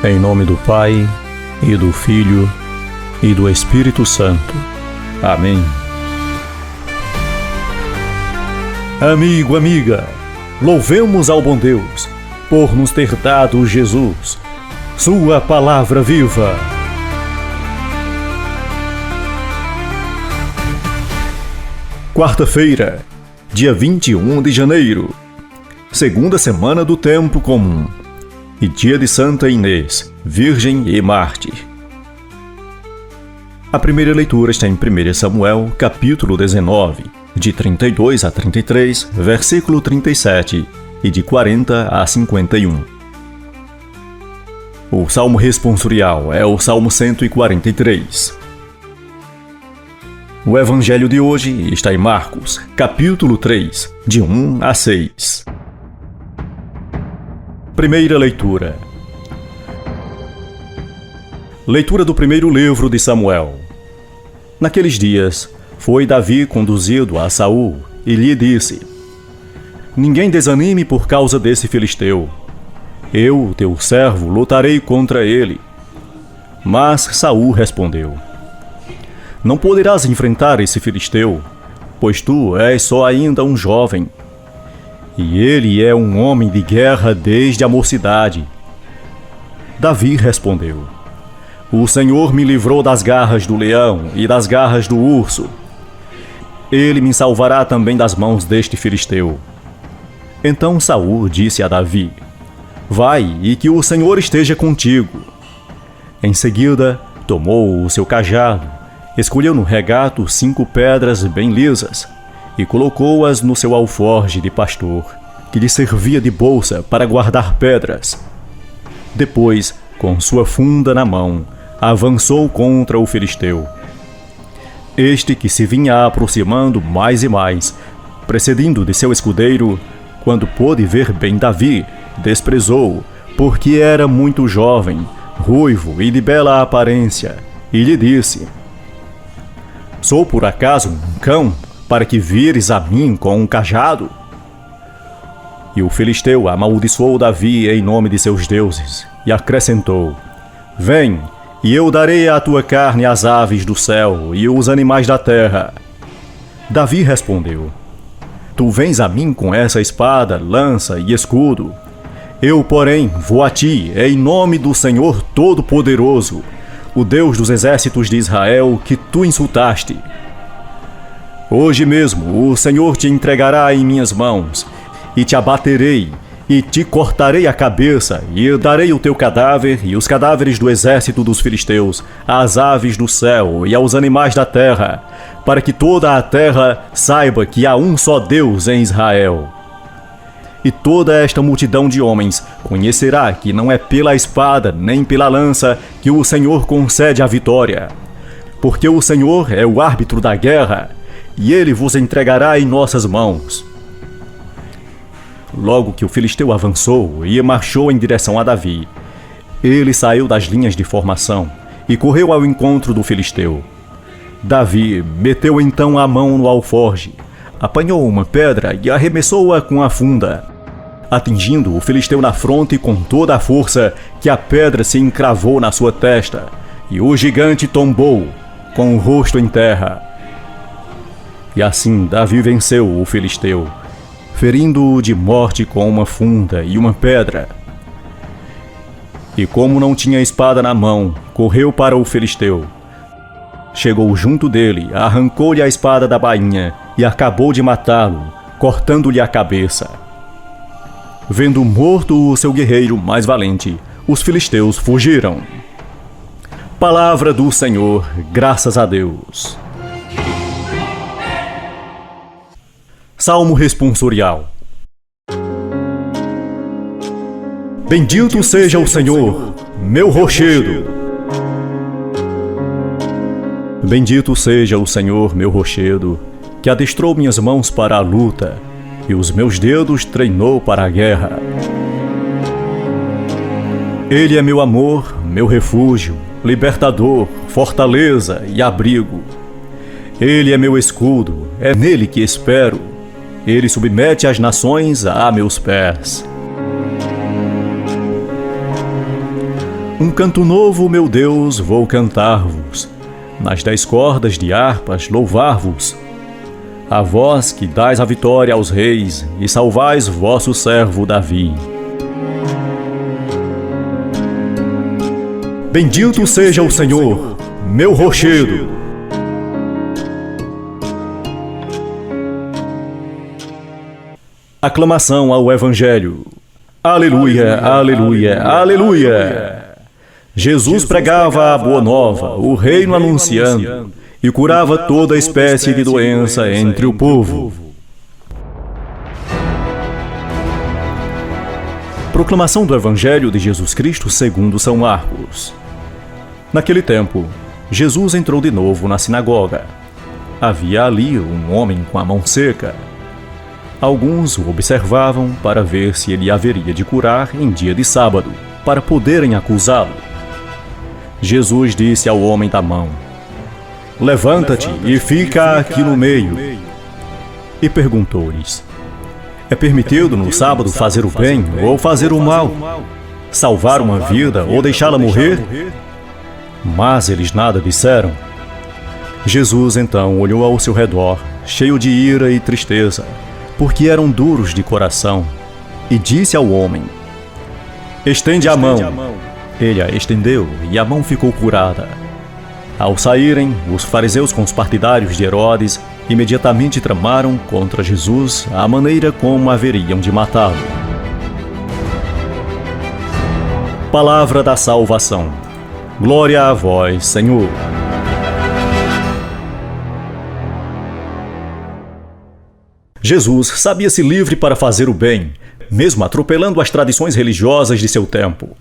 Em nome do Pai, e do Filho, e do Espírito Santo. Amém. Amigo, amiga, louvemos ao bom Deus por nos ter dado Jesus, sua palavra viva. Quarta-feira, dia 21 de janeiro, segunda semana do Tempo Comum, e dia de Santa Inês, Virgem e Mártir. A primeira leitura está em 1 Samuel, capítulo 19, de 32 a 33, versículo 37, e de 40 a 51. O salmo responsorial é o Salmo 143. O evangelho de hoje está em Marcos, capítulo 3, de 1 a 6. Primeira leitura. Leitura do primeiro livro de Samuel. Naqueles dias, foi Davi conduzido a Saul e lhe disse: Ninguém desanime por causa desse filisteu. Eu, teu servo, lutarei contra ele. Mas Saul respondeu: Não poderás enfrentar esse filisteu, pois tu és só ainda um jovem. E ele é um homem de guerra desde a mocidade. Davi respondeu: O Senhor me livrou das garras do leão e das garras do urso. Ele me salvará também das mãos deste filisteu. Então Saul disse a Davi: Vai, e que o Senhor esteja contigo. Em seguida, tomou o seu cajado, escolheu no regato 5 pedras bem lisas e colocou-as no seu alforje de pastor, que lhe servia de bolsa para guardar pedras. Depois, com sua funda na mão, avançou contra o filisteu. Este, que se vinha aproximando mais e mais, precedindo de seu escudeiro, quando pôde ver bem Davi, desprezou-o, porque era muito jovem, ruivo e de bela aparência, e lhe disse: Sou por acaso um cão, para que vires a mim com um cajado? E o filisteu amaldiçoou Davi em nome de seus deuses, e acrescentou: Vem, e eu darei a tua carne às aves do céu e os animais da terra. Davi respondeu: Tu vens a mim com essa espada, lança e escudo. Eu, porém, vou a ti em nome do Senhor Todo-Poderoso, o Deus dos exércitos de Israel, que tu insultaste. Hoje mesmo o Senhor te entregará em minhas mãos, e te abaterei, e te cortarei a cabeça, e darei o teu cadáver e os cadáveres do exército dos filisteus às aves do céu e aos animais da terra, para que toda a terra saiba que há um só Deus em Israel. E toda esta multidão de homens conhecerá que não é pela espada nem pela lança que o Senhor concede a vitória, porque o Senhor é o árbitro da guerra, e ele vos entregará em nossas mãos. Logo que o filisteu avançou e marchou em direção a Davi, ele saiu das linhas de formação e correu ao encontro do filisteu. Davi meteu então a mão no alforje, apanhou uma pedra e arremessou-a com a funda, atingindo o filisteu na fronte com toda a força que a pedra se encravou na sua testa, e o gigante tombou, com o rosto em terra. E assim Davi venceu o filisteu, ferindo-o de morte com uma funda e uma pedra. E como não tinha espada na mão, correu para o filisteu. Chegou junto dele, arrancou-lhe a espada da bainha e acabou de matá-lo, cortando-lhe a cabeça. Vendo morto o seu guerreiro mais valente, os filisteus fugiram. Palavra do Senhor, graças a Deus. Salmo responsorial. Bendito seja o Senhor, meu rochedo. Bendito seja o Senhor, meu rochedo, que adestrou minhas mãos para a luta e os meus dedos treinou para a guerra. Ele é meu amor, meu refúgio, libertador, fortaleza e abrigo. Ele é meu escudo, é nele que espero. Ele submete as nações a meus pés. Um canto novo, meu Deus, vou cantar-vos. Nas 10 cordas de harpas louvar-vos. A vós que dais a vitória aos reis e salvais vosso servo Davi. Bendito seja o Senhor, meu rochedo. Aclamação ao Evangelho. Aleluia, aleluia, aleluia. Jesus pregava a boa nova, o reino anunciando, e curava toda espécie de doença entre o povo. Proclamação do Evangelho de Jesus Cristo segundo São Marcos. Naquele tempo, Jesus entrou de novo na sinagoga. Havia ali um homem com a mão seca. Alguns o observavam para ver se ele haveria de curar em dia de sábado, para poderem acusá-lo. Jesus disse ao homem da mão: levanta-te e fica aqui no meio. E perguntou-lhes: é permitido no sábado fazer o bem ou fazer o mal? Salvar uma vida ou deixá-la morrer? Mas eles nada disseram. Jesus então olhou ao seu redor, cheio de ira e tristeza, porque eram duros de coração, e disse ao homem: estende a mão. Ele a estendeu e a mão ficou curada. Ao saírem, os fariseus com os partidários de Herodes imediatamente tramaram contra Jesus a maneira como haveriam de matá-lo. Palavra da salvação. Glória a vós, Senhor. Jesus sabia-se livre para fazer o bem, mesmo atropelando as tradições religiosas de seu tempo.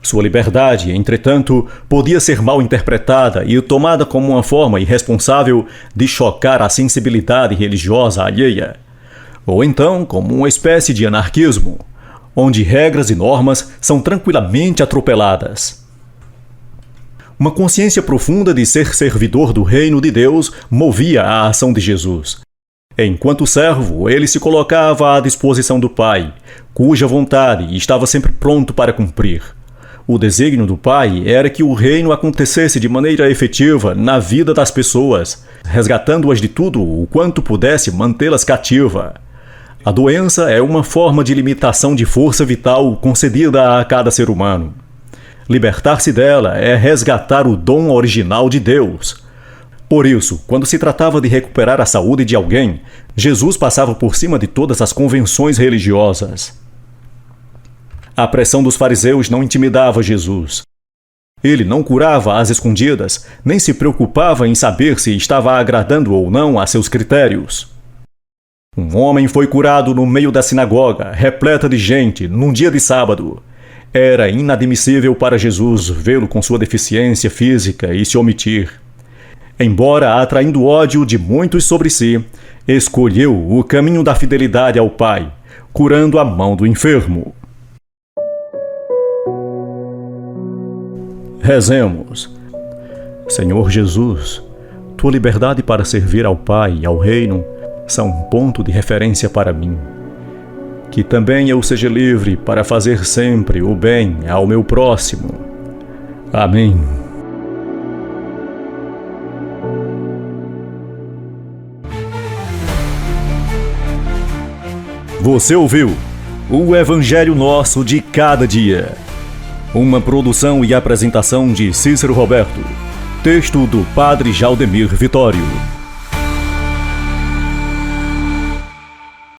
Sua liberdade, entretanto, podia ser mal interpretada e tomada como uma forma irresponsável de chocar a sensibilidade religiosa alheia, ou então como uma espécie de anarquismo, onde regras e normas são tranquilamente atropeladas. Uma consciência profunda de ser servidor do reino de Deus movia a ação de Jesus. Enquanto servo, ele se colocava à disposição do Pai, cuja vontade estava sempre pronto para cumprir. O desígnio do Pai era que o reino acontecesse de maneira efetiva na vida das pessoas, resgatando-as de tudo o quanto pudesse mantê-las cativas. A doença é uma forma de limitação de força vital concedida a cada ser humano. Libertar-se dela é resgatar o dom original de Deus. Por isso, quando se tratava de recuperar a saúde de alguém, Jesus passava por cima de todas as convenções religiosas. A pressão dos fariseus não intimidava Jesus. Ele não curava às escondidas, nem se preocupava em saber se estava agradando ou não a seus critérios. Um homem foi curado no meio da sinagoga, repleta de gente, num dia de sábado. Era inadmissível para Jesus vê-lo com sua deficiência física e se omitir. Embora atraindo ódio de muitos sobre si, escolheu o caminho da fidelidade ao Pai, curando a mão do enfermo. Rezemos. Senhor Jesus, tua liberdade para servir ao Pai e ao Reino são um ponto de referência para mim. Que também eu seja livre para fazer sempre o bem ao meu próximo. Amém. Você ouviu o Evangelho Nosso de Cada Dia. Uma produção e apresentação de Cícero Roberto. Texto do Padre Jaldemir Vitório.